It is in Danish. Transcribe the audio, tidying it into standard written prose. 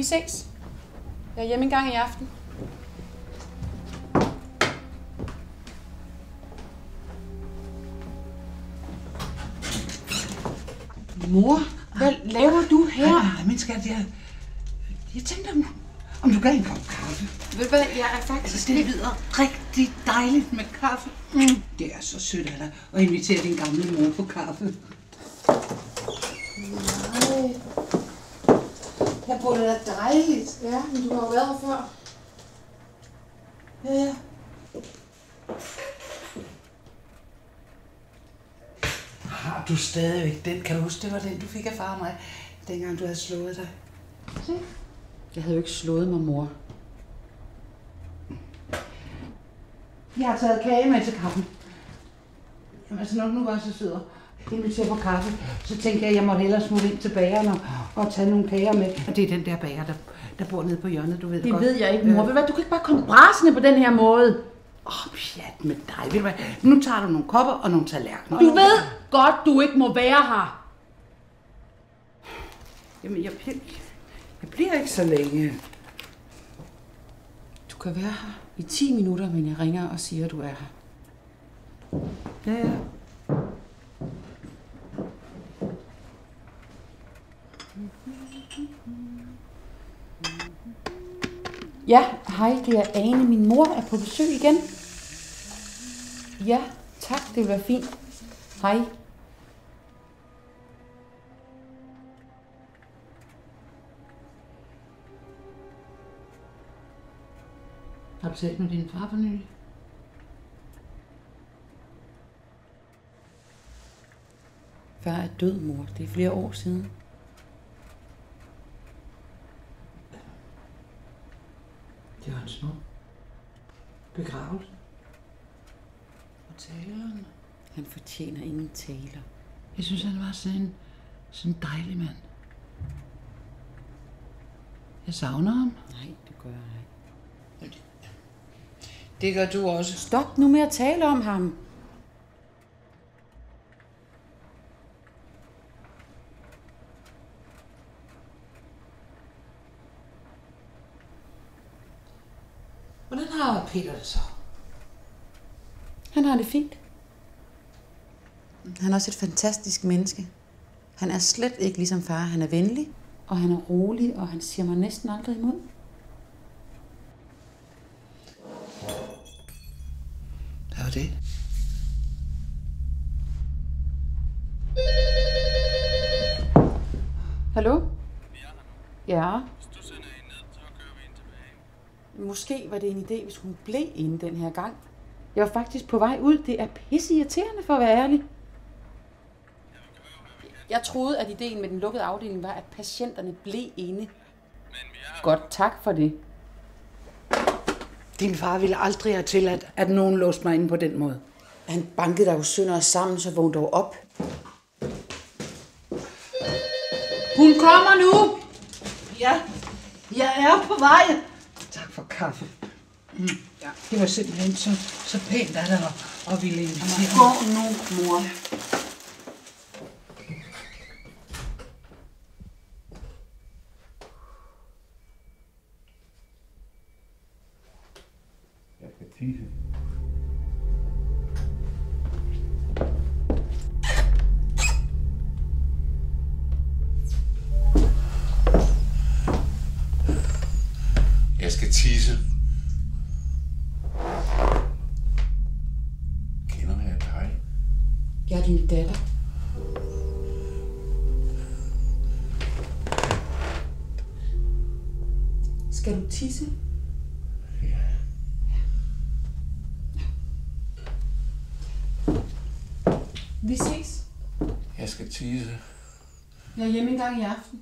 Vi ses. Jeg er hjemme en gang i aften. Mor, hvad laver du her? Nej, min skat, jeg tænkte, om du gav en kop kaffe. Ved du hvad, jeg er faktisk... Det lyder rigtig dejligt med kaffe. Det er så sødt af dig at invitere din gamle mor på kaffe. Nej. Her bor det da dejligt. Ja, men du har jo været her før. Ja. Har du stadigvæk den? Kan du huske, det var den, du fik af far og mig, dengang du havde slået dig? Se. Jeg havde jo ikke slået mig, mor. Jeg har taget kage med til kaffen. Jamen, altså, når du nu var så sød og inviterer på kaffe, så tænkte jeg, at jeg måtte hellere smutte ind til bageren og tage nogle kager med. Og det er den der bager, der bor nede på hjørnet, du ved Det godt. ved jeg ikke, mor. Ved du hvad, du kan ikke bare komme brasende på den her måde. Pjat med dig. Ved du hvad? Nu tager du nogle kopper og nogle tallerkener. Du ved godt, du ikke må være her. Jamen, jeg bliver ikke så længe. Du kan være her i 10 minutter, men jeg ringer og siger, at du er her. Ja. Ja, hej, det er Ane. Min mor er på besøg igen. Ja, tak, det vil være fint. Hej. Har du talt med din far for nylig? Far er død, mor. Det er flere år siden. Det var en smuk begravelse. Og taleren. Han fortjener ingen taler. Jeg synes, han var sådan en dejlig mand. Jeg savner ham. Nej, det gør jeg ikke. Det gør du også. Stop nu med at tale om ham. Hvordan har Peter det så? Han har det fint. Han er også et fantastisk menneske. Han er slet ikke ligesom far. Han er venlig, og han er rolig, og han siger mig næsten aldrig imod. Hvad var det? Hallo? Ja. Hvis du sender en ned, så kører vi ind tilbage. Måske var det en idé, hvis hun blev inde den her gang. Jeg var faktisk på vej ud. Det er pisseirriterende for at være ærlig. Jeg troede, at ideen med den lukkede afdeling var, at patienterne blev inde. Godt, tak for det. Din far ville aldrig have tilladt, at nogen låste mig inde på den måde. Han bankede dig jo sønder og sammen, så vågn dog op. Hun kommer nu! Ja, jeg er på vej. Tak for kaffe. Ja, det var simpelthen så pænt af dig at ville invitere Gå mig. nu, mor. Jeg skal tisse. Jeg skal tisse. Kender jeg dig? Jeg er din datter. Skal du tisse? Ja. Vi ses. Jeg skal tisse. Jeg er hjemme en gang i aften.